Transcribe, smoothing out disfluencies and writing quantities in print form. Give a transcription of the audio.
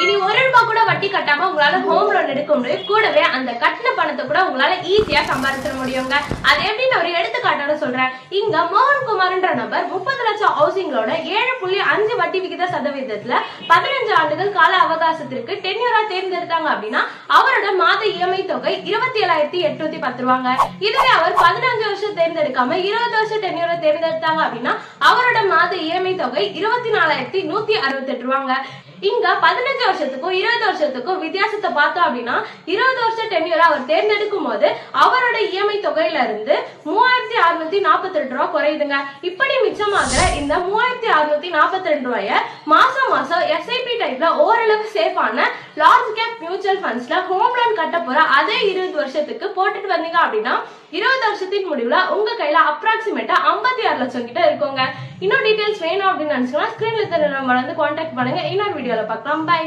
இனி ₹1 கூட வட்டி கட்டாம உங்களால ஹோம் லோன் எடுக்க முடியும். கூடவே அந்த கட்டின பணத்தை கூட உங்களால ஈஸியா சம்பாதிச்சிட முடியுங்க. அது எப்படின்னு ஒரு எடுத்துக்காட்டோட சொல்றேன். இங்க மோகன்குமார்ன்ற நபர் 30 லட்சம் ஹவுசிங் லோனை 7.5 வட்டி விகித சதவீதத்துல 15 ஆண்டுகள் கால அவகாசத்திற்கு டென்யூரா தேர்ந்தெடுத்தாங்க அப்படின்னா அவரோட மாத இஎம்ஐ தொகை ₹27,810. இதுவே அவர் 15 வருஷம் தேர்ந்தெடுக்காம 20 வருஷம் டென்யூரா தேர்ந்தெடுத்தாங்க அப்படின்னா அவரோட மாத இஎம்ஐ தொகை ₹24,168. இங்க 15 வருஷத்துக்கும் 20 வருஷத்துக்கும் வித்தியாசத்தை பார்த்தோம் அப்படின்னா 20 வருஷம் டென்யூரா அவர் தேர்ந்தெடுக்கும் போது அவரோட இஎம்ஐ தொகையில இருந்து ₹3,642 குறையுதுங்க. இப்படி மிச்சமாகிற இந்த ₹3,642 மாசம் மாசம் எஸ்ஐபி டைப்ல ஓரளவு சேஃபான லார்ஜ் கேப் மியூச்சுவல் ஃபண்ட்ஸ்ல ஹோம் லோன் கட்ட போற அதே 20 வருஷத்துக்கு போட்டுட்டு வந்தீங்க அப்படின்னா 20 வருஷத்தின் முடிவுல உங்க கையில அப்ராக்சிமேட்டா 56 லட்சம் கிட்ட இருக்குங்க. இன்னும் டீடைல்ஸ் வேணும் அப்படின்னு நினைச்சீங்கன்னா ஸ்கிரீன்ல தெரியற நம்பரை வந்து கான்டாக்ட் பண்ணுங்க. இன்னொரு வீடியோல பார்க்கலாம். பை.